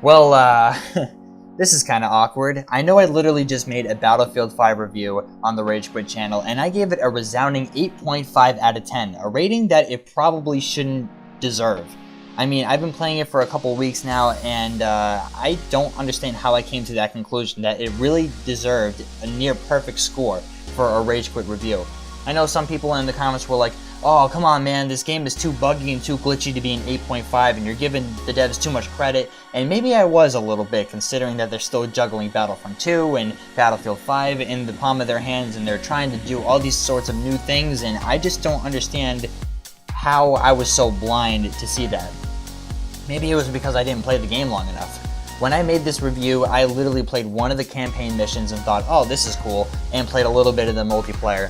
Well, this is kind of awkward. I know I literally just made a Battlefield 5 review on the Rage Quit channel, and I gave it a resounding 8.5 out of 10, a rating that it probably shouldn't deserve. I mean, I've been playing it for a couple weeks now, and I don't understand how I came to that conclusion, that it really deserved a near perfect score for a Rage Quit review. I know some people in the comments were like, oh, come on, man, this game is too buggy and too glitchy to be an 8.5, and you're giving the devs too much credit. And maybe I was a little bit, considering that they're still juggling Battlefront 2 and Battlefield 5 in the palm of their hands, and they're trying to do all these sorts of new things, and I just don't understand how I was so blind to see that. Maybe it was because I didn't play the game long enough. When I made this review, I literally played one of the campaign missions and thought, oh, this is cool, and played a little bit of the multiplayer.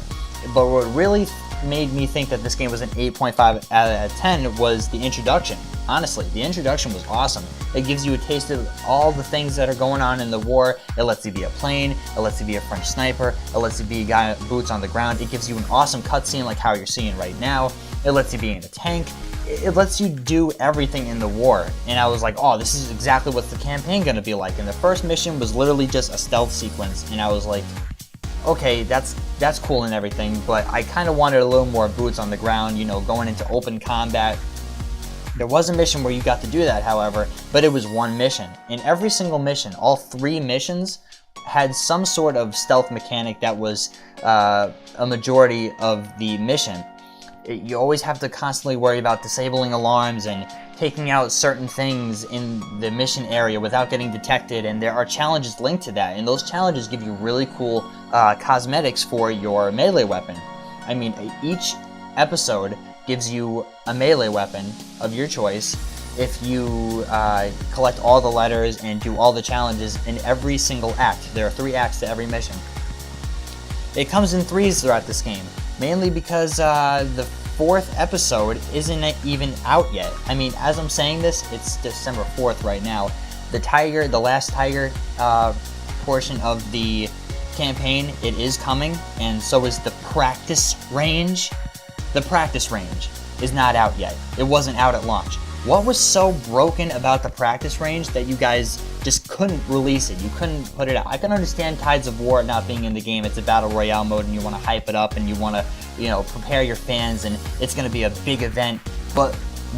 But what really made me think that this game was an 8.5 out of 10 was the introduction. Honestly, the introduction was awesome. It gives you a taste of all the things that are going on in the war. It lets you be a plane, it lets you be a French sniper, it lets you be a guy with boots on the ground. It gives you an awesome cutscene like how you're seeing right now. It lets you be in a tank. It lets you do everything in the war. And I was like, oh, this is exactly what the campaign gonna be like. And the first mission was literally just a stealth sequence, and I was like, okay, that's cool and everything, but I kind of wanted a little more boots on the ground, you know, going into open combat. There was a mission where you got to do that, however, but it was one mission. In every single mission, all 3 missions had some sort of stealth mechanic that was a majority of the mission. You always have to constantly worry about disabling alarms and taking out certain things in the mission area without getting detected, and there are challenges linked to that, and those challenges give you really cool cosmetics for your melee weapon. I mean, each episode gives you a melee weapon of your choice if you collect all the letters and do all the challenges in every single act. There are 3 acts to every mission. It comes in 3s throughout this game, mainly because the 4th episode isn't even out yet. I mean, as I'm saying this, it's December 4th right now. The last Tiger portion of the campaign, it is coming, and so is the practice range. The practice range is not out yet. It wasn't out at launch. What was so broken about the practice range that you guys just couldn't release it? You couldn't put it out. I can understand Tides of War not being in the game. It's a battle royale mode, and you want to hype it up, and you want to, you know, prepare your fans, and it's going to be a big event. But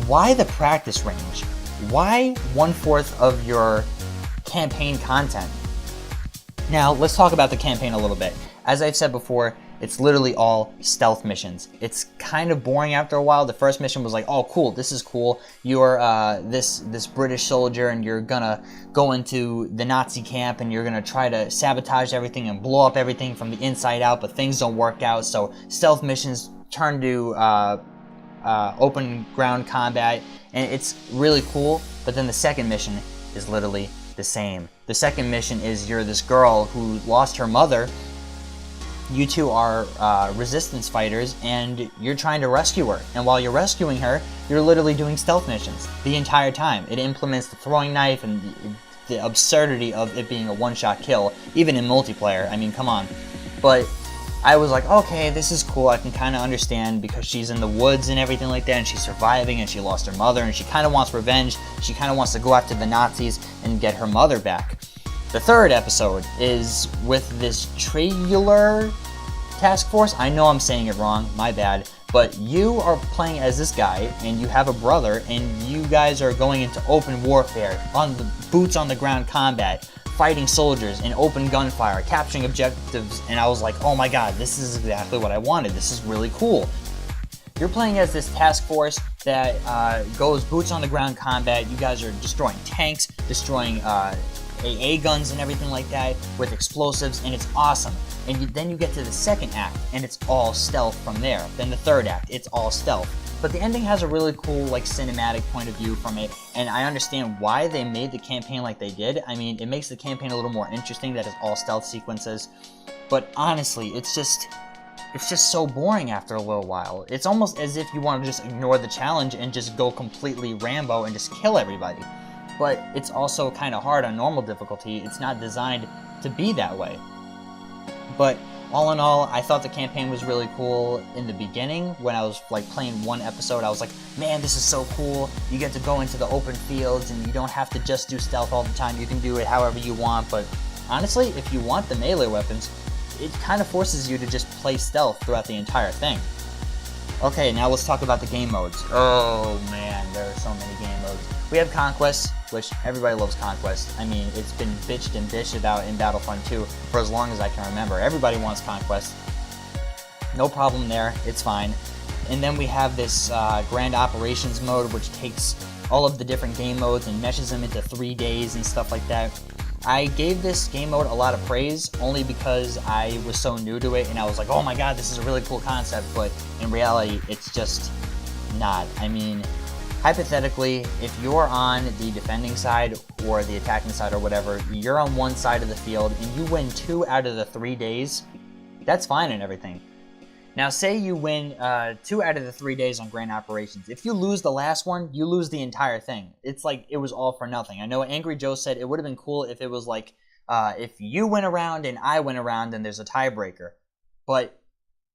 why the practice range? Why 1/4 of your campaign content? Now, let's talk about the campaign a little bit. As I've said before, it's literally all stealth missions. It's kind of boring after a while. The first mission was like, oh, cool, this is cool. You're this British soldier, and you're gonna go into the Nazi camp, and you're gonna try to sabotage everything and blow up everything from the inside out, but things don't work out, so stealth missions turn to open ground combat, and it's really cool. But then the second mission is literally the same. The second mission is you're this girl who lost her mother. You two are resistance fighters, and you're trying to rescue her. And while you're rescuing her, you're literally doing stealth missions the entire time. It implements the throwing knife and the absurdity of it being a one-shot kill, even in multiplayer. I mean, come on. But I was like, okay, this is cool. I can kind of understand, because she's in the woods and everything like that, and she's surviving, and she lost her mother, and she kind of wants revenge. She kind of wants to go after the Nazis and get her mother back. The third episode is with this triangular task force. I know I'm saying it wrong, my bad, but you are playing as this guy, and you have a brother, and you guys are going into open warfare, on the boots on the ground combat, fighting soldiers in open gunfire, capturing objectives, and I was like, oh my god, this is exactly what I wanted. This is really cool. You're playing as this task force that goes boots on the ground combat. You guys are destroying tanks, destroying AA guns and everything like that with explosives, and it's awesome. And then you get to the second act, and it's all stealth from there. Then the third act, it's all stealth. But the ending has a really cool, like, cinematic point of view from it, and I understand why they made the campaign like they did. I mean, it makes the campaign a little more interesting that it's all stealth sequences. But honestly, it's just so boring after a little while. It's almost as if you want to just ignore the challenge and just go completely Rambo and just kill everybody. But it's also kind of hard on normal difficulty. It's not designed to be that way. But All in all, I thought the campaign was really cool in the beginning. When I was like playing one episode, I was like, man, this is so cool. You get to go into the open fields and you don't have to just do stealth all the time. You can do it however you want. But honestly, if you want the melee weapons, it kind of forces you to just play stealth throughout the entire thing. Okay, now let's talk about the game modes. Oh man, there are so many game modes. We have Conquest, which everybody loves Conquest. I mean, it's been bitched and bitched about in Battlefront 2 for as long as I can remember. Everybody wants Conquest. No problem there, it's fine. And then we have this Grand Operations mode, which takes all of the different game modes and meshes them into 3 days and stuff like that. I gave this game mode a lot of praise only because I was so new to it and I was like, oh my god, this is a really cool concept, but in reality, it's just not. I mean, hypothetically, if you're on the defending side or the attacking side or whatever, you're on one side of the field and you win 2 out of the 3 days, that's fine and everything. Now, say you win 2 out of the 3 days on Grand Operations. If you lose the last one, you lose the entire thing. It's like it was all for nothing. I know Angry Joe said it would have been cool if it was like, if you win a round and I win a round, then there's a tiebreaker. But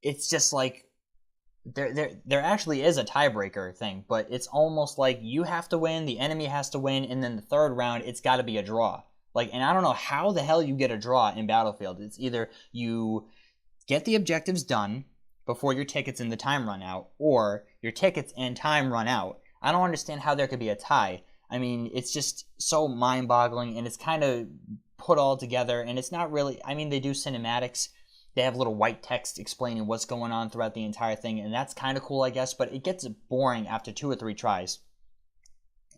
it's just like, there actually is a tiebreaker thing, but it's almost like you have to win, the enemy has to win, and then the third round, it's got to be a draw. Like, and I don't know how the hell you get a draw in Battlefield. It's either you get the objectives done before your tickets and the time run out, or your tickets and time run out. I don't understand how there could be a tie. I mean, it's just so mind-boggling, and it's kind of put all together, and it's not really, I mean, they do cinematics. They have little white text explaining what's going on throughout the entire thing, and that's kind of cool, I guess, but it gets boring after 2 or 3 tries.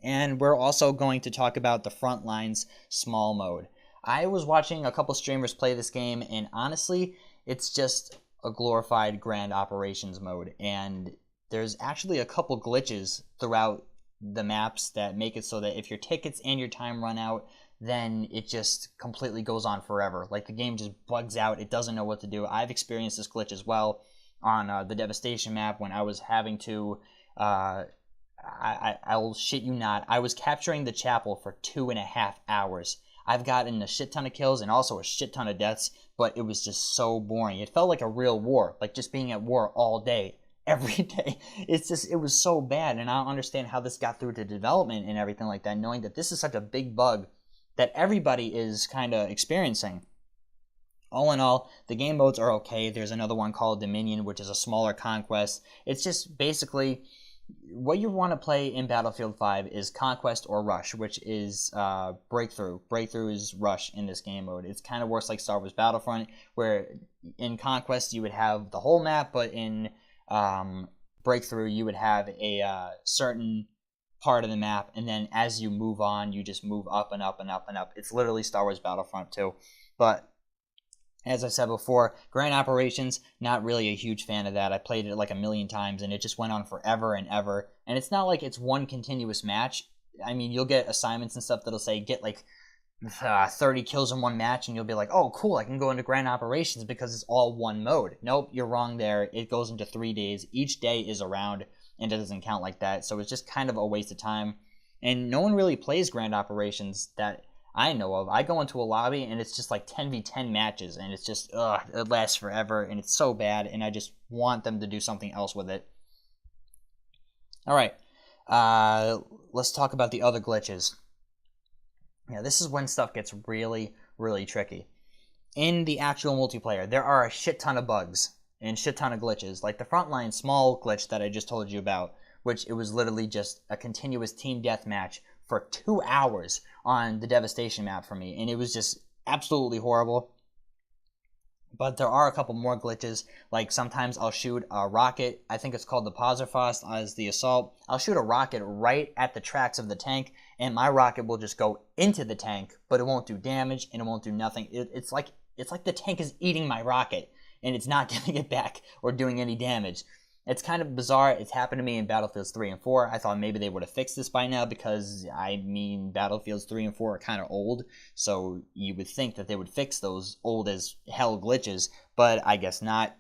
And we're also going to talk about the Frontlines small mode. I was watching a couple streamers play this game, and honestly, it's just a glorified Grand Operations mode, and there's actually a couple glitches throughout the maps that make it so that if your tickets and your time run out, then it just completely goes on forever. Like, the game just bugs out, it doesn't know what to do. I've experienced this glitch as well on the Devastation map when I was having to, I'll shit you not, I was capturing the chapel for 2.5 hours. I've gotten a shit ton of kills and also a shit ton of deaths, but it was just so boring. It felt like a real war, like just being at war all day, every day. It was so bad, and I don't understand how this got through to development and everything like that, knowing that this is such a big bug that everybody is kind of experiencing. All in all, the game modes are okay. There's another one called Dominion, which is a smaller conquest. It's just basically what you want to play in Battlefield 5 is Conquest or Rush, which is Breakthrough. Breakthrough is Rush in this game mode. It's kind of works like Star Wars Battlefront, where in Conquest you would have the whole map, but in Breakthrough you would have a certain part of the map, and then as you move on, you just move up and up and up and up. It's literally Star Wars Battlefront 2. But as I said before, Grand Operations, not really a huge fan of that. I played it like a million times, and it just went on forever and ever. And it's not like it's one continuous match. I mean, you'll get assignments and stuff that'll say, get like 30 kills in one match, and you'll be like, oh, cool, I can go into Grand Operations because it's all one mode. Nope, you're wrong there. It goes into 3 days. Each day is a round, and it doesn't count like that. So it's just kind of a waste of time. And no one really plays Grand Operations that I know of. I go into a lobby and it's just like 10v10 matches, and it's just, it lasts forever, and it's so bad, and I just want them to do something else with it. Alright, let's talk about the other glitches. Yeah, this is when stuff gets really, really tricky. In the actual multiplayer, there are a shit ton of bugs and shit ton of glitches, like the Frontline small glitch that I just told you about, which it was literally just a continuous team deathmatch for 2 hours on the Devastation map for me, and it was just absolutely horrible. But there are a couple more glitches, like sometimes I'll shoot a rocket, I think it's called the Panzerfaust as the assault. I'll shoot a rocket right at the tracks of the tank, and my rocket will just go into the tank, but it won't do damage, and it won't do nothing. It's like the tank is eating my rocket, and it's not giving it back or doing any damage. It's kind of bizarre. It's happened to me in Battlefields 3 and 4. I thought maybe they would have fixed this by now because, I mean, Battlefields 3 and 4 are kind of old, so you would think that they would fix those old as hell glitches, but I guess not.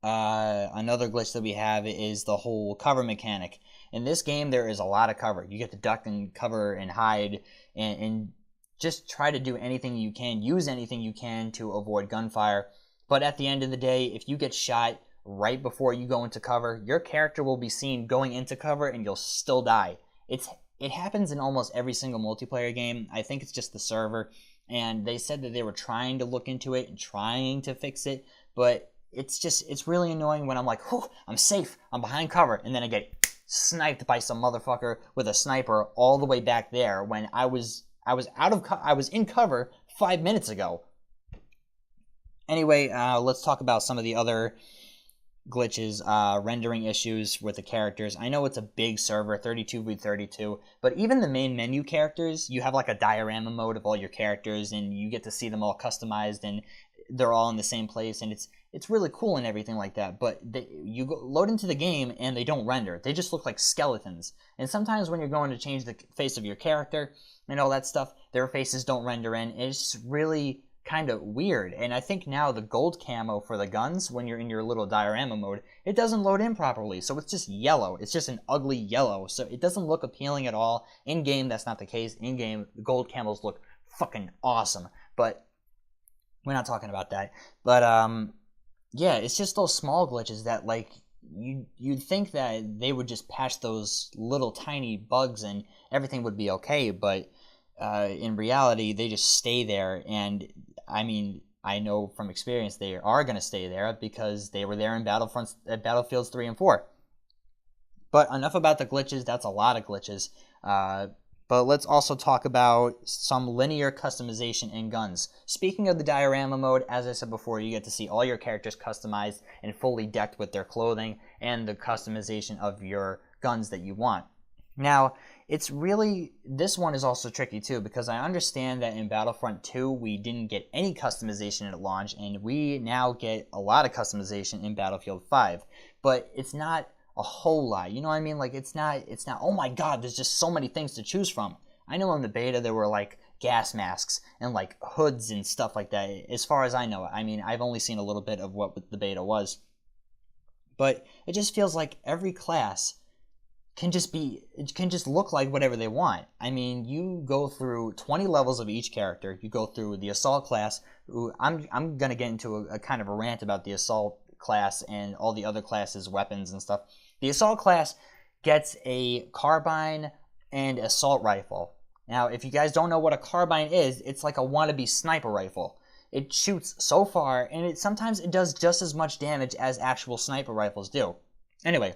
Another glitch that we have is the whole cover mechanic. In this game, there is a lot of cover. You get to duck and cover and hide and just try to do anything you can, use anything you can to avoid gunfire. But at the end of the day, if you get shot right before you go into cover, your character will be seen going into cover and you'll still die. It happens in almost every single multiplayer game. I think it's just the server, and they said that they were trying to look into it and trying to fix it, but it's really annoying when I'm like, whew, I'm safe, I'm behind cover, and then I get sniped by some motherfucker with a sniper all the way back there when I was in cover 5 minutes ago. Anyway, let's talk about some of the other glitches, rendering issues with the characters. I know it's a big server, 32v32, but even the main menu characters, you have like a diorama mode of all your characters, and you get to see them all customized, and they're all in the same place, and it's really cool and everything like that. But you load into the game and they don't render; they just look like skeletons. And sometimes when you're going to change the face of your character and all that stuff, their faces don't render in. It's just really kind of weird. And I think now the gold camo for the guns, when you're in your little diorama mode, it doesn't load in properly, so it's just yellow. It's just an ugly yellow, so it doesn't look appealing at all. In game, that's not the case. In game, the gold camos look fucking awesome, but we're not talking about that. But yeah, it's just those small glitches that, like, you'd think that they would just patch those little tiny bugs and everything would be okay, but in reality, they just stay there. And I mean, I know from experience they are going to stay there because they were there in Battlefields 3 and 4. But enough about the glitches. That's a lot of glitches. But let's also talk about some linear customization in guns. Speaking of the diorama mode, as I said before, you get to see all your characters customized and fully decked with their clothing and the customization of your guns that you want. Now, this one is also tricky too, because I understand that in Battlefront 2 we didn't get any customization at launch, and we now get a lot of customization in Battlefield 5. But it's not a whole lot, you know what I mean? Like, it's not, oh my god, there's just so many things to choose from. I know in the beta there were like gas masks and like hoods and stuff like that, as far as I know. I mean, I've only seen a little bit of what the beta was. But it just feels like every class can just look like whatever they want. I mean, you go through 20 levels of each character. You go through the assault class. I'm gonna get into a kind of a rant about the assault class and all the other classes, weapons and stuff. The assault class gets a carbine and assault rifle. Now, if you guys don't know what a carbine is, it's like a wannabe sniper rifle. It shoots so far, and sometimes it does just as much damage as actual sniper rifles do. Anyway,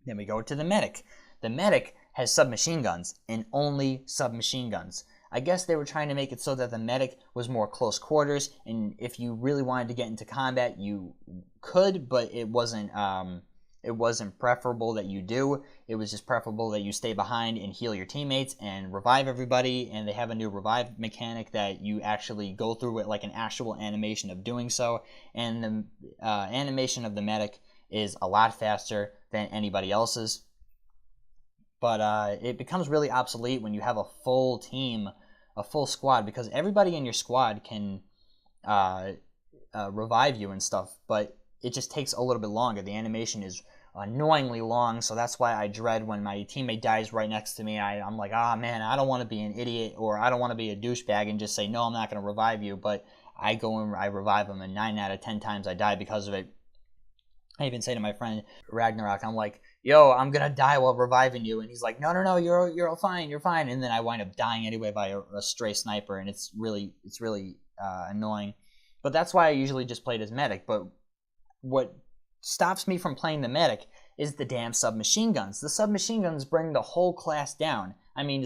then we go to the medic. The medic has submachine guns, and only submachine guns. I guess they were trying to make it so that the medic was more close quarters, and if you really wanted to get into combat, you could, but it wasn't preferable that you do. It was just preferable that you stay behind and heal your teammates and revive everybody, and they have a new revive mechanic that you actually go through with like an actual animation of doing so, and the animation of the medic is a lot faster than anybody else's. But it becomes really obsolete when you have a full team, a full squad, because everybody in your squad can revive you and stuff, but it just takes a little bit longer. The animation is annoyingly long, so that's why I dread when my teammate dies right next to me. I'm like, man, I don't want to be an idiot, or I don't want to be a douchebag and just say, no, I'm not going to revive you, but I go and I revive them, and 9 out of 10 times I die because of it. I even say to my friend Ragnarok, I'm like, yo, I'm gonna die while reviving you, and he's like, no, you're all fine, you're fine, and then I wind up dying anyway by a stray sniper, and it's really annoying. But that's why I usually just play it as medic. But what stops me from playing the medic is the damn submachine guns. The submachine guns bring the whole class down. I mean,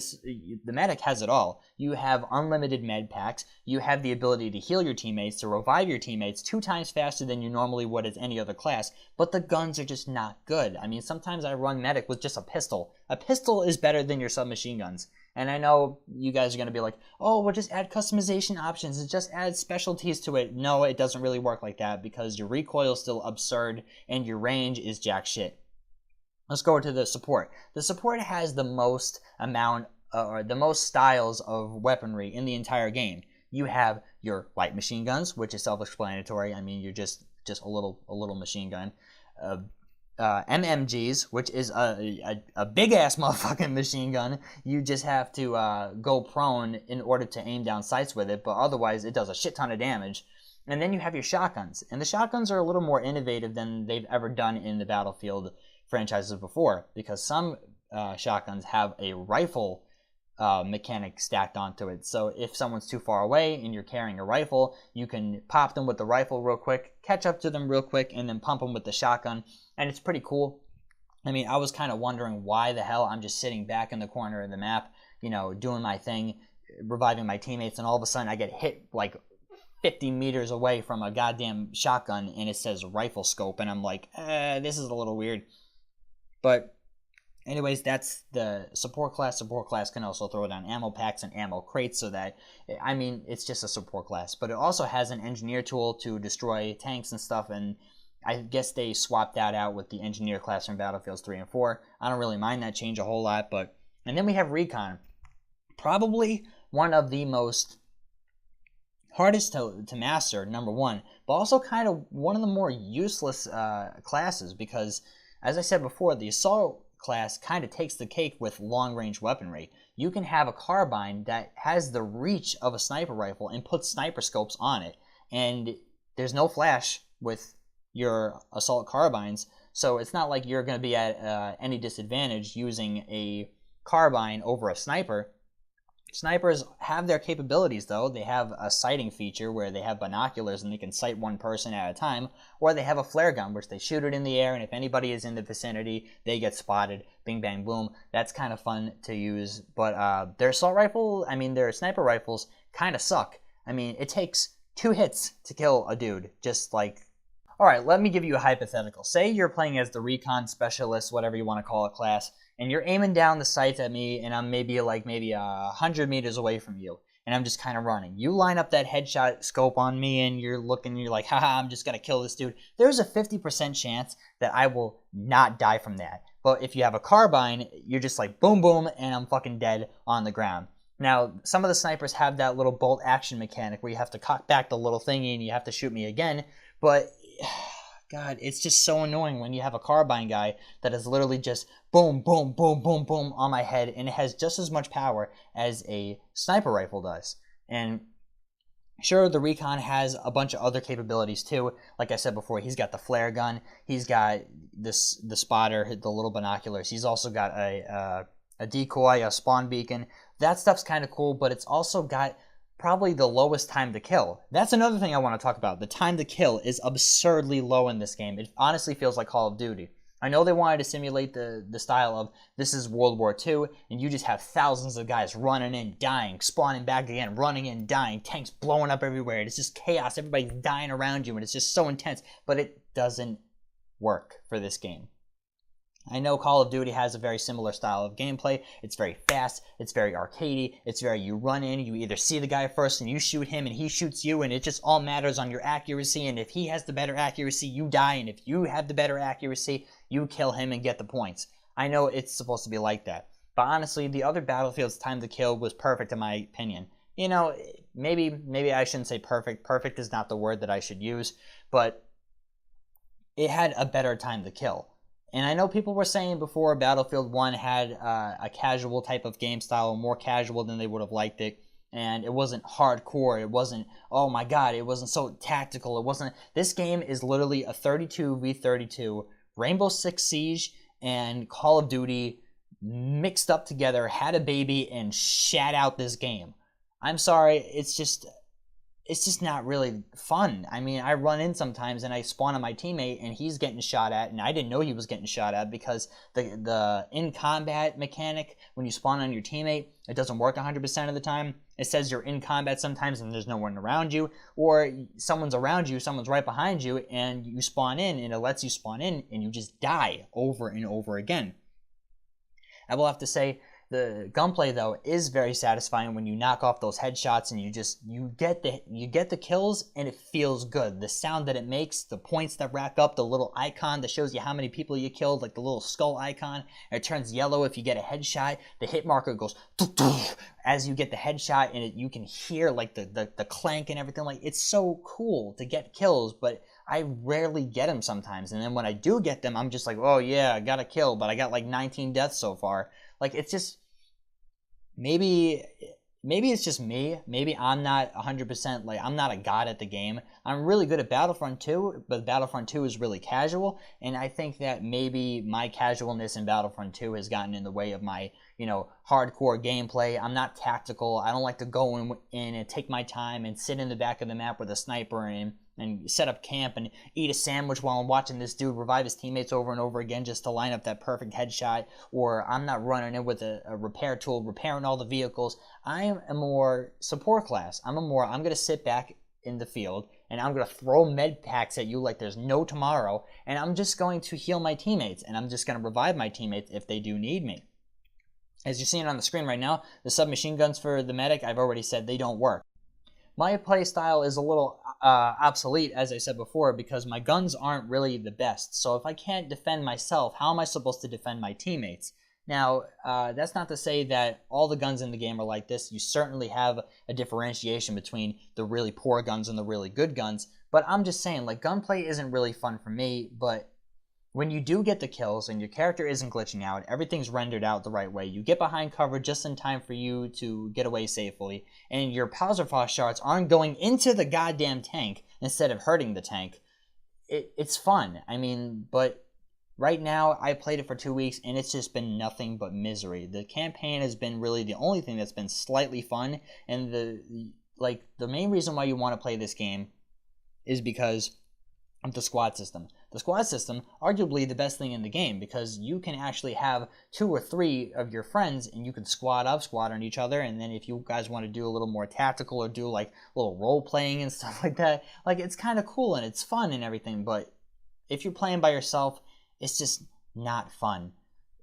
the medic has it all. You have unlimited med packs. You have the ability to heal your teammates, to revive your teammates 2 times faster than you normally would as any other class, but the guns are just not good. I mean, sometimes I run medic with just a pistol. A pistol is better than your submachine guns. And I know you guys are going to be like, oh, well, just add customization options and just add specialties to it. No, it doesn't really work like that, because your recoil is still absurd and your range is jack shit. Let's go to the support. The support has the most amount, or the most styles of weaponry in the entire game. You have your light machine guns, which is self-explanatory. I mean, you're just a little machine gun. MMGs, which is a big-ass motherfucking machine gun. You just have to go prone in order to aim down sights with it, but otherwise it does a shit ton of damage. And then you have your shotguns. And the shotguns are a little more innovative than they've ever done in the Battlefield franchises before, because some shotguns have a rifle mechanic stacked onto it. So if someone's too far away and you're carrying a rifle, you can pop them with the rifle real quick, catch up to them real quick, and then pump them with the shotgun. And it's pretty cool. I mean, I was kind of wondering why the hell I'm just sitting back in the corner of the map, you know, doing my thing, reviving my teammates, and all of a sudden I get hit like 50 meters away from a goddamn shotgun and it says rifle scope, and I'm like, this is a little weird. But anyways, that's the support class. Support class can also throw down ammo packs and ammo crates, so that, I mean, it's just a support class. But it also has an engineer tool to destroy tanks and stuff, and I guess they swapped that out with the engineer class from Battlefields 3 and 4. I don't really mind that change a whole lot, but... And then we have recon. Probably one of the most hardest to master, number one, but also kind of one of the more useless classes, because, as I said before, the assault class kind of takes the cake with long-range weaponry. You can have a carbine that has the reach of a sniper rifle and put sniper scopes on it, and there's no flash with your assault carbines, so it's not like you're going to be at any disadvantage using a carbine over a sniper. Snipers have their capabilities, though. They have a sighting feature where they have binoculars and they can sight one person at a time, or they have a flare gun, which they shoot it in the air, and if anybody is in the vicinity, they get spotted. Bing, bang, boom. That's kind of fun to use, but their assault rifle, I mean, their sniper rifles kind of suck. I mean, it takes 2 hits to kill a dude, just like... Alright, let me give you a hypothetical. Say you're playing as the recon specialist, whatever you want to call it, class, and you're aiming down the sights at me, and I'm maybe 100 meters away from you, and I'm just kind of running. You line up that headshot scope on me, and you're looking, you're like, haha, I'm just going to kill this dude. There's a 50% chance that I will not die from that. But if you have a carbine, you're just like, boom, boom, and I'm fucking dead on the ground. Now, some of the snipers have that little bolt action mechanic where you have to cock back the little thingy and you have to shoot me again, but... God, it's just so annoying when you have a carbine guy that is literally just boom, boom, boom, boom, boom on my head, and it has just as much power as a sniper rifle does. And sure, the recon has a bunch of other capabilities too. Like I said before, he's got the flare gun, he's got the spotter, the little binoculars. He's also got a decoy, a spawn beacon. That stuff's kind of cool, but it's also got probably the lowest time to kill. That's another thing I want to talk about. The time to kill is absurdly low in this game. It honestly feels like Call of Duty. I know they wanted to simulate the style of this is World War II, and you just have thousands of guys running in, dying, spawning back again, running in, dying, tanks blowing up everywhere. It's just chaos. Everybody's dying around you, and it's just so intense. But it doesn't work for this game. I know Call of Duty has a very similar style of gameplay. It's very fast, it's very arcadey, it's very you run in, you either see the guy first and you shoot him and he shoots you, and it just all matters on your accuracy, and if he has the better accuracy, you die, and if you have the better accuracy, you kill him and get the points. I know it's supposed to be like that, but honestly, the other Battlefield's time to kill was perfect in my opinion. You know, maybe I shouldn't say perfect. Perfect is not the word that I should use, but it had a better time to kill. And I know people were saying before Battlefield 1 had a casual type of game style, more casual than they would have liked it. And it wasn't hardcore. It wasn't, oh my god, it wasn't so tactical. It wasn't. This game is literally a 32v32, Rainbow Six Siege and Call of Duty mixed up together, had a baby, and shat out this game. I'm sorry, it's just not really fun. I mean, I run in sometimes and I spawn on my teammate and he's getting shot at, and I didn't know he was getting shot at because the in-combat mechanic, when you spawn on your teammate, it doesn't work 100% of the time. It says you're in combat sometimes and there's no one around you, or someone's around you, someone's right behind you, and you spawn in and it lets you spawn in and you just die over and over again. I will have to say, the gunplay though is very satisfying when you knock off those headshots and you get the kills, and it feels good. The sound that it makes, the points that rack up, the little icon that shows you how many people you killed, like the little skull icon, it turns yellow if you get a headshot. The hit marker goes as you get the headshot, and you can hear like the clank and everything. Like, it's so cool to get kills, but I rarely get them sometimes. And then when I do get them, I'm just like, oh yeah, I got a kill, but I got like 19 deaths so far. Like, it's just, maybe maybe it's just me. Maybe I'm not 100%, like, I'm not a god at the game. I'm really good at Battlefront 2, but Battlefront 2 is really casual, and I think that maybe my casualness in Battlefront 2 has gotten in the way of my, hardcore gameplay. I'm not tactical. I don't like to go in and take my time and sit in the back of the map with a sniper and set up camp and eat a sandwich while I'm watching this dude revive his teammates over and over again just to line up that perfect headshot. Or I'm not running in with a repair tool, repairing all the vehicles. I am a more support class. I'm going to sit back in the field and I'm going to throw med packs at you like there's no tomorrow, and I'm just going to heal my teammates, and I'm just going to revive my teammates if they do need me. As you're seeing on the screen right now, the submachine guns for the medic, I've already said they don't work. My playstyle is a little obsolete, as I said before, because my guns aren't really the best. So if I can't defend myself, how am I supposed to defend my teammates? Now, that's not to say that all the guns in the game are like this. You certainly have a differentiation between the really poor guns and the really good guns. But I'm just saying, like, gunplay isn't really fun for me, but when you do get the kills and your character isn't glitching out, everything's rendered out the right way, you get behind cover just in time for you to get away safely, and your Pauserfoss shards aren't going into the goddamn tank instead of hurting the tank, it's fun. I mean, but right now, I played it for 2 weeks, and it's just been nothing but misery. The campaign has been really the only thing that's been slightly fun, and the main reason why you want to play this game is because of the squad system. The squad system, arguably the best thing in the game, because you can actually have 2 or 3 of your friends and you can squad on each other, and then if you guys want to do a little more tactical or do like a little role playing and stuff like that, like, it's kind of cool and it's fun and everything, but if you're playing by yourself, it's just not fun.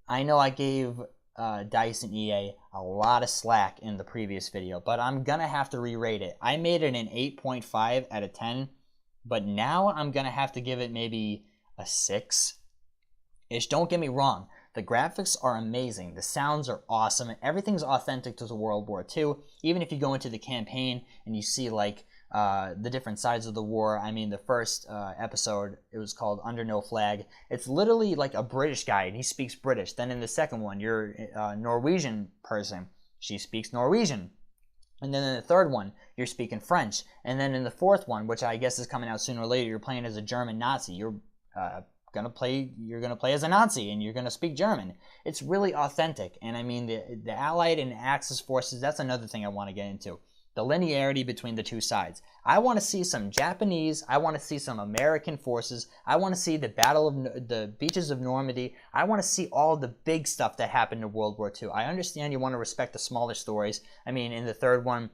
I know I gave DICE and EA a lot of slack in the previous video, but I'm gonna have to re-rate it. I made it an 8.5 out of 10. But now I'm going to have to give it maybe a 6-ish. Don't get me wrong. The graphics are amazing. The sounds are awesome. And everything's authentic to the World War II. Even if you go into the campaign and you see, like, the different sides of the war. I mean, the first episode, it was called Under No Flag. It's literally like a British guy, and he speaks British. Then in the second one, you're a Norwegian person. She speaks Norwegian. And then in the third one, you're speaking French. And then in the fourth one, which I guess is coming out sooner or later, you're playing as a German Nazi. You're gonna play as a Nazi, and you're gonna speak German. It's really authentic. And I mean, the Allied and Axis forces, that's another thing I want to get into. The linearity between the two sides. I want to see some Japanese, I want to see some American forces, I want to see the the beaches of Normandy, I want to see all the big stuff that happened in World War II. I understand you want to respect the smaller stories. I mean, in the third one,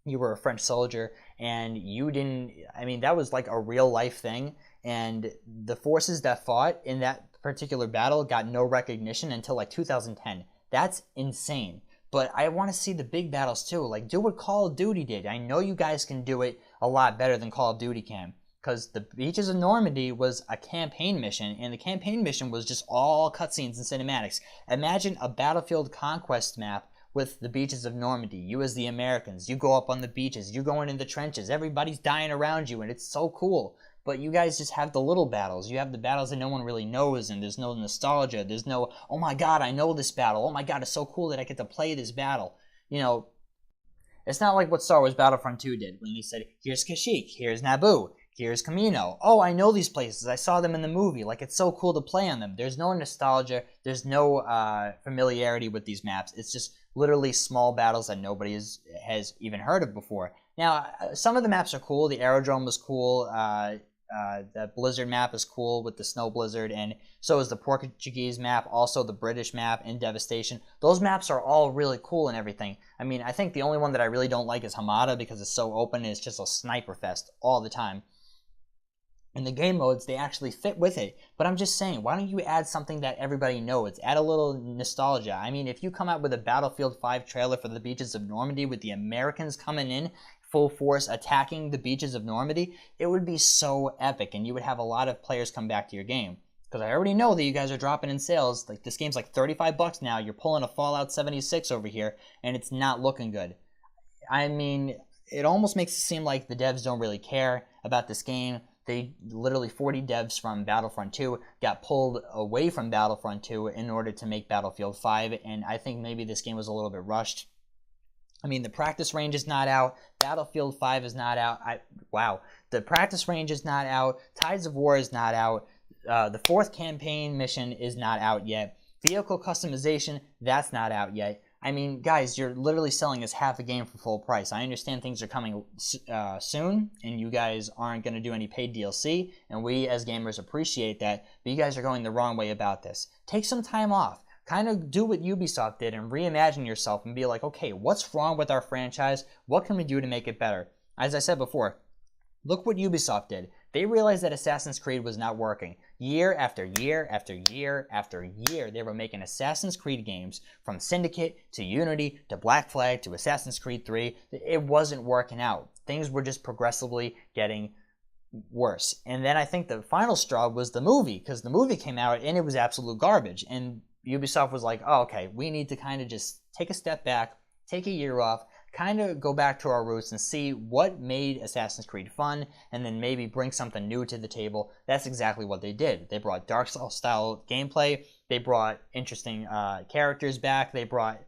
you were a French soldier, and you didn't, I mean, that was like a real life thing, and the forces that fought in that particular battle got no recognition until like 2010. That's insane. But I want to see the big battles too. Like, do what Call of Duty did. I know you guys can do it a lot better than Call of Duty can. Because the Beaches of Normandy was a campaign mission, and the campaign mission was just all cutscenes and cinematics. Imagine a Battlefield Conquest map with the Beaches of Normandy. You as the Americans, you go up on the beaches, you go in the trenches, everybody's dying around you, and it's so cool. But you guys just have the little battles. You have the battles that no one really knows, and there's no nostalgia. There's no, oh my god, I know this battle. Oh my god, it's so cool that I get to play this battle. You know, it's not like what Star Wars Battlefront 2 did, when they said, here's Kashyyyk, here's Naboo, here's Kamino. Oh, I know these places. I saw them in the movie. Like, it's so cool to play on them. There's no nostalgia. There's no familiarity with these maps. It's just literally small battles that nobody has even heard of before. Now, some of the maps are cool. The Aerodrome was cool. The Blizzard map is cool with the Snow Blizzard, and so is the Portuguese map, also the British map in Devastation. Those maps are all really cool and everything. I mean, I think the only one that I really don't like is Hamada, because it's so open and it's just a sniper fest all the time. In the game modes, they actually fit with it. But I'm just saying, why don't you add something that everybody knows? Add a little nostalgia. I mean, if you come out with a Battlefield 5 trailer for the Beaches of Normandy with the Americans coming in full force attacking the Beaches of Normandy, it would be so epic, and you would have a lot of players come back to your game. Because I already know that you guys are dropping in sales. Like, this game's like $35 now. You're pulling a Fallout 76 over here, and it's not looking good. I mean, it almost makes it seem like the devs don't really care about this game. They literally 40 devs from Battlefront 2 got pulled away from Battlefront 2 in order to make Battlefield 5, and I think maybe this game was a little bit rushed. I mean, the practice range is not out. Battlefield 5 is not out. Wow. The practice range is not out. Tides of War is not out. The 4th campaign mission is not out yet. Vehicle customization, that's not out yet. I mean, guys, you're literally selling us half a game for full price. I understand things are coming soon, and you guys aren't going to do any paid DLC, and we as gamers appreciate that, but you guys are going the wrong way about this. Take some time off. Kind of do what Ubisoft did and reimagine yourself and be like, okay, what's wrong with our franchise? What can we do to make it better? As I said before, look what Ubisoft did. They realized that Assassin's Creed was not working. Year after year after year after year, they were making Assassin's Creed games from Syndicate to Unity to Black Flag to Assassin's Creed 3. It wasn't working out. Things were just progressively getting worse. And then I think the final straw was the movie, because the movie came out and it was absolute garbage. And Ubisoft was like, oh, okay, we need to kind of just take a step back, take a year off, kind of go back to our roots and see what made Assassin's Creed fun, and then maybe bring something new to the table. That's exactly what they did. They brought Dark Souls style gameplay. They brought interesting characters back. They brought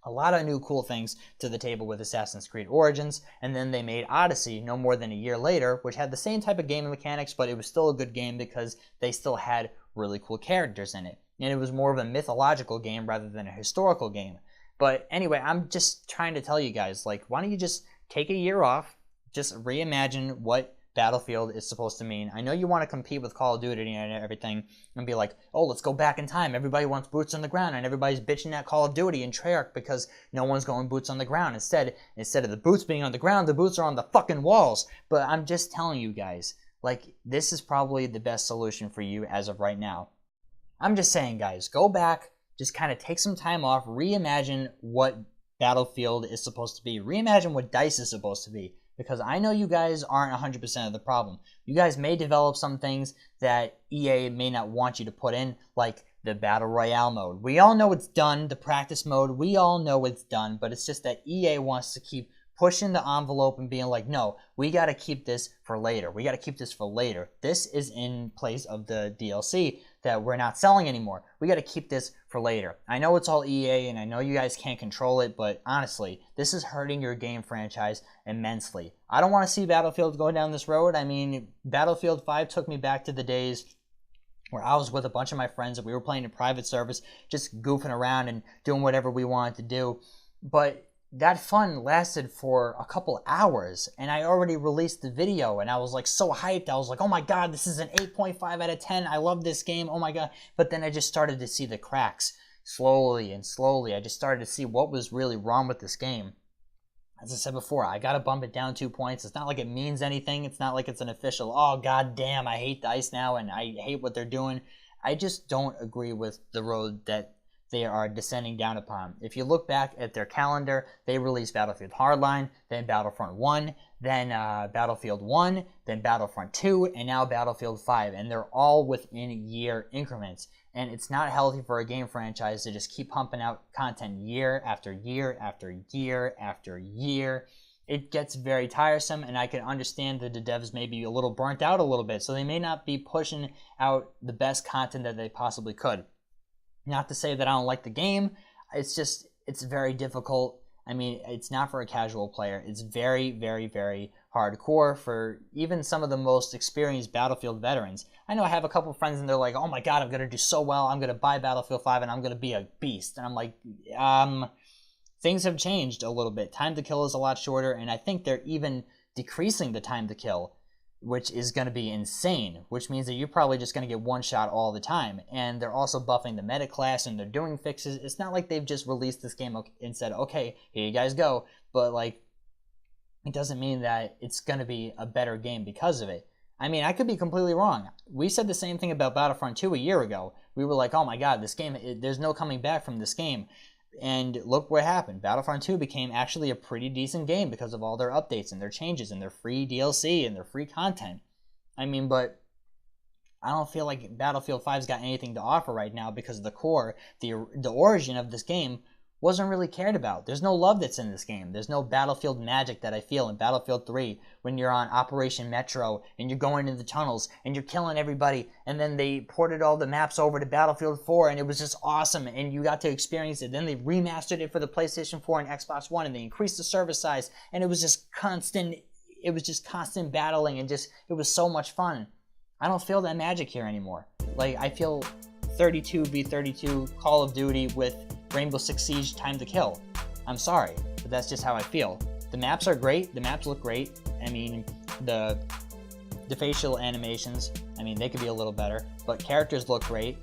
a lot of new cool things to the table with Assassin's Creed Origins, and then they made Odyssey no more than a year later, which had the same type of gaming mechanics, but it was still a good game because they still had really cool characters in it. And it was more of a mythological game rather than a historical game. But anyway, I'm just trying to tell you guys, like, why don't you just take a year off, just reimagine what Battlefield is supposed to mean. I know you want to compete with Call of Duty and everything and be like, oh, let's go back in time. Everybody wants boots on the ground, and everybody's bitching at Call of Duty and Treyarch because no one's going boots on the ground. Instead of the boots being on the ground, the boots are on the fucking walls. But I'm just telling you guys, like, this is probably the best solution for you as of right now. I'm just saying, guys, go back, just kind of take some time off, reimagine what Battlefield is supposed to be, reimagine what DICE is supposed to be, because I know you guys aren't 100% of the problem. You guys may develop some things that EA may not want you to put in, like the Battle Royale mode. We all know it's done, the practice mode, we all know it's done, but it's just that EA wants to keep pushing the envelope and being like, no, we got to keep this for later. We got to keep this for later. This is in place of the DLC that we're not selling anymore. We got to keep this for later. I know it's all EA and I know you guys can't control it, but honestly, this is hurting your game franchise immensely. I don't want to see Battlefield go down this road. I mean, Battlefield 5 took me back to the days where I was with a bunch of my friends and we were playing in private service, just goofing around and doing whatever we wanted to do. But that fun lasted for a couple hours, and I already released the video, and I was like so hyped. I was like, oh my god, this is an 8.5 out of 10. I love this game. Oh my god. But then I just started to see the cracks slowly and slowly. I just started to see what was really wrong with this game. As I said before, I gotta bump it down 2 points. It's not like it means anything. It's not like it's an official, oh god damn, I hate DICE now and I hate what they're doing. I just don't agree with the road that they are descending down upon. If you look back at their calendar, they released Battlefield Hardline, then Battlefront 1, then Battlefield 1, then Battlefront 2, and now Battlefield 5, and they're all within year increments. And it's not healthy for a game franchise to just keep pumping out content year after year after year after year. It gets very tiresome, and I can understand that the devs may be a little burnt out a little bit, so they may not be pushing out the best content that they possibly could. Not to say that I don't like the game, it's just, it's very difficult. I mean, it's not for a casual player. It's very, very, very hardcore for even some of the most experienced Battlefield veterans. I know I have a couple friends and they're like, oh my god, I'm going to do so well. I'm going to buy Battlefield 5 and I'm going to be a beast. And I'm like, things have changed a little bit. Time to kill is a lot shorter, and I think they're even decreasing the time to kill, which is going to be insane, which means that you're probably just going to get one shot all the time. And they're also buffing the meta class and they're doing fixes. It's not like they've just released this game and said, okay, here you guys go. But like, it doesn't mean that it's going to be a better game because of it. I mean, I could be completely wrong. We said the same thing about Battlefront 2 a year ago. We were like, oh my god, this game, there's no coming back from this game. And look what happened. Battlefront 2 became actually a pretty decent game because of all their updates and their changes and their free DLC and their free content. I mean, but I don't feel like Battlefield 5's got anything to offer right now because the core, the origin of this game wasn't really cared about. There's no love that's in this game. There's no Battlefield magic that I feel in Battlefield 3 when you're on Operation Metro and you're going into the tunnels and you're killing everybody, and then they ported all the maps over to Battlefield 4 and it was just awesome and you got to experience it. Then they remastered it for the PlayStation 4 and Xbox One and they increased the server size, and it was just constant battling, and just, it was so much fun. I don't feel that magic here anymore. Like, I feel 32v32 Call of Duty with Rainbow Six Siege Time to Kill. I'm sorry, but that's just how I feel. The maps are great. The maps look great. I mean, the facial animations, I mean, they could be a little better, but characters look great.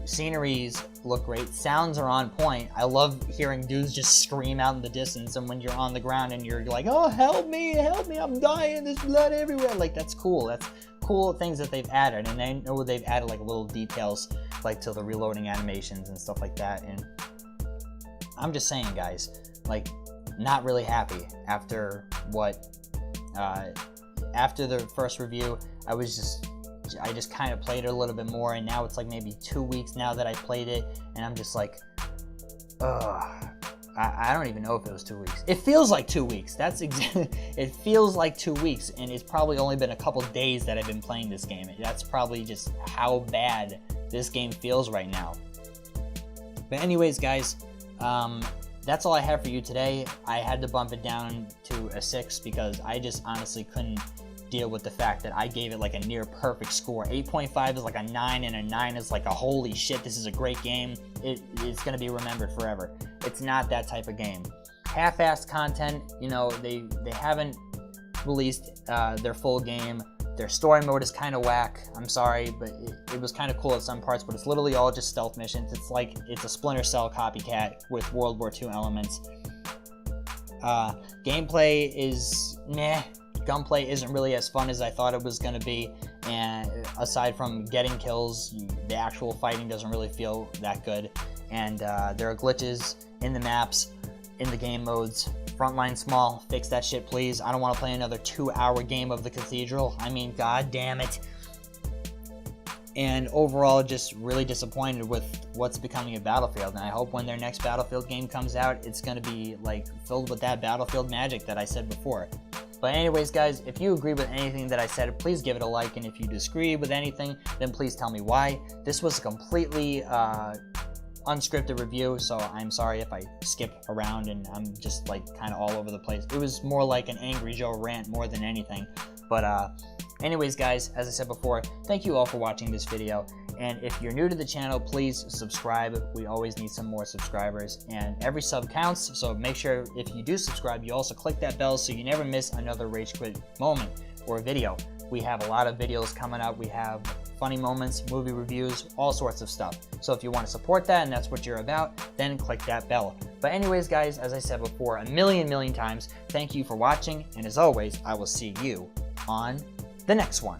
Sceneries look great. Sounds are on point. I love hearing dudes just scream out in the distance, and when you're on the ground and you're like, oh, help me, I'm dying, there's blood everywhere. Like, that's cool. That's cool things that they've added, and I know they've added like little details like to the reloading animations and stuff like that. And I'm just saying, guys, like, not really happy after after the first review. I just kind of played it a little bit more, and now it's like maybe 2 weeks now that I played it, and I'm just like, ugh. I don't even know if it was 2 weeks. It feels like 2 weeks. That's exactly. It feels like 2 weeks, and it's probably only been a couple days that I've been playing this game. That's probably just how bad this game feels right now. But anyways, guys, that's all I have for you today. I had to bump it down to a 6 because I just honestly couldn't deal with the fact that I gave it like a near perfect score. 8.5 is like a 9, and a 9 is like a holy shit, this is a great game. It's gonna be remembered forever. It's not that type of game. Half-assed content, you know, they haven't released their full game. Their story mode is kind of whack. I'm sorry, but it was kind of cool at some parts, but it's literally all just stealth missions. It's like, it's a Splinter Cell copycat with World War II elements. Gameplay is meh. Gunplay isn't really as fun as I thought it was going to be, and aside from getting kills, the actual fighting doesn't really feel that good. And there are glitches in the maps, in the game modes. Frontline small, fix that shit please. I don't want to play another 2-hour game of the Cathedral. I mean, god damn it. And overall, just really disappointed with what's becoming a Battlefield. And I hope when their next Battlefield game comes out, it's going to be like filled with that Battlefield magic that I said before. But anyways, guys, if you agree with anything that I said, please give it a like. And if you disagree with anything, then please tell me why. This was a completely unscripted review, so I'm sorry if I skip around and I'm just like kind of all over the place. It was more like an Angry Joe rant more than anything. But anyways, guys, as I said before, thank you all for watching this video. And if you're new to the channel, please subscribe. We always need some more subscribers, and every sub counts, so make sure if you do subscribe, you also click that bell so you never miss another Rage Quit moment or video. We have a lot of videos coming up. We have funny moments, movie reviews, all sorts of stuff. So if you want to support that and that's what you're about, then click that bell. But anyways, guys, as I said before a million times, thank you for watching, and as always, I will see you on the next one.